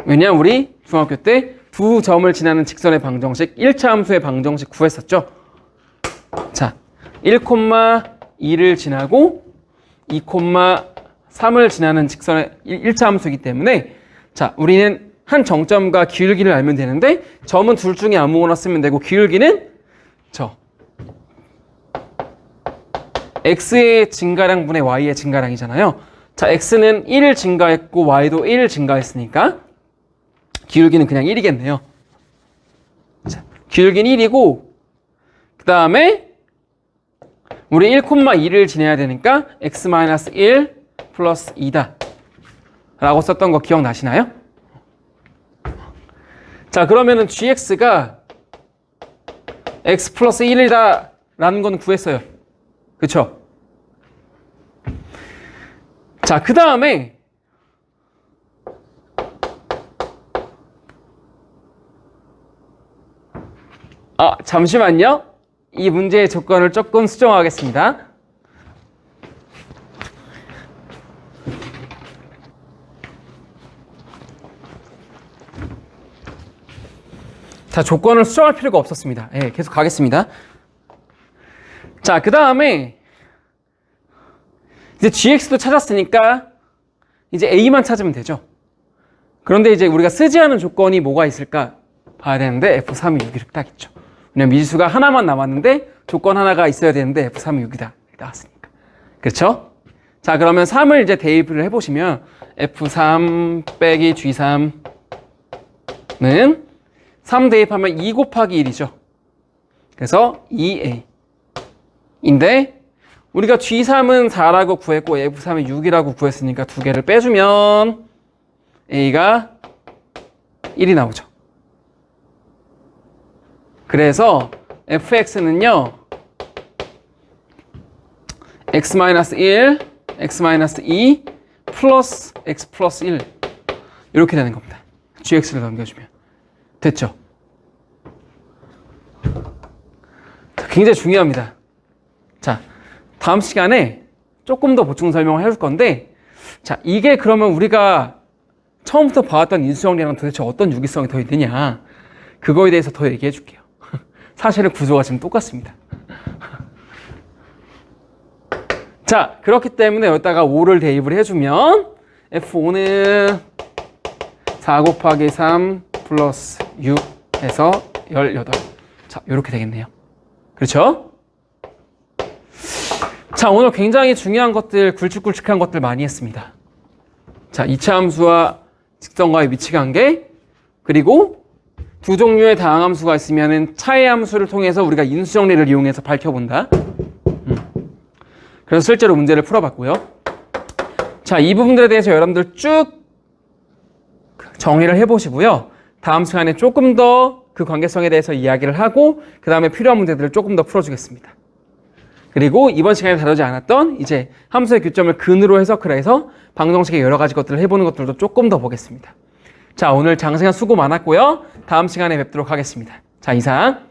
[SPEAKER 1] 왜냐하면 우리 중학교 때 두 점을 지나는 직선의 방정식, 1차 함수의 방정식 구했었죠. 자, 1,2를 지나고 2,3을 지나는 직선의 1차 함수이기 때문에, 자, 우리는 한 정점과 기울기를 알면 되는데, 점은 둘 중에 아무거나 쓰면 되고 기울기는 x의 증가량분의 y의 증가량이잖아요. 자, x는 1 증가했고 y도 1 증가했으니까 기울기는 그냥 1이겠네요. 자, 기울기는 1이고 그 다음에 우리 1,2를 지내야 되니까 x-1 플러스 2다 라고 썼던 거 기억나시나요? 자, 그러면은 gx가 x 플러스 1이다 라는 건 구했어요. 그쵸? 자, 그 다음에 잠시만요. 이 문제의 조건을 조금 수정하겠습니다. 자, 조건을 수정할 필요가 없었습니다. 예, 계속 가겠습니다. 자, 그 다음에 이제 gx도 찾았으니까 이제 a만 찾으면 되죠. 그런데 이제 우리가 쓰지 않은 조건이 뭐가 있을까 봐야 되는데 f3이 6이렇게 딱 있죠. 왜냐면 미지수가 하나만 남았는데 조건 하나가 있어야 되는데 f3이 6이다 나왔으니까. 그렇죠? 자, 그러면 3을 이제 대입을 해보시면 f3 빼기 g3는 3 대입하면 2 곱하기 1이죠. 그래서 2a인데 우리가 g3은 4라고 구했고 f3은 6이라고 구했으니까 두 개를 빼주면 a가 1이 나오죠. 그래서 fx는요 x-1, x-2 플러스 x 플러스 1 이렇게 되는 겁니다. gx를 넘겨주면 됐죠? 굉장히 중요합니다. 자, 다음 시간에 조금 더 보충 설명을 해줄 건데, 자, 이게 그러면 우리가 처음부터 봐왔던 인수정리랑 도대체 어떤 유기성이 더 있느냐, 그거에 대해서 더 얘기해 줄게요. 사실은 구조가 지금 똑같습니다. 자, 그렇기 때문에 여기다가 5를 대입을 해주면 F5는 4 곱하기 3 플러스 6 해서 18. 자, 이렇게 되겠네요. 그렇죠? 자, 오늘 굉장히 중요한 것들, 굵직굵직한 것들 많이 했습니다. 자, 이차함수와 직선과의 위치관계, 그리고 두 종류의 다항함수가 있으면 차의 함수를 통해서 우리가 인수정리를 이용해서 밝혀본다. 그래서 실제로 문제를 풀어봤고요. 자, 이 부분들에 대해서 여러분들 쭉 정리를 해보시고요. 다음 시간에 조금 더 그 관계성에 대해서 이야기를 하고 그 다음에 필요한 문제들을 조금 더 풀어주겠습니다. 그리고 이번 시간에 다루지 않았던 이제 함수의 교점을 근으로 해석을 해서 방정식의 여러 가지 것들을 해보는 것들도 조금 더 보겠습니다. 자, 오늘 장시간 수고 많았고요. 다음 시간에 뵙도록 하겠습니다. 자, 이상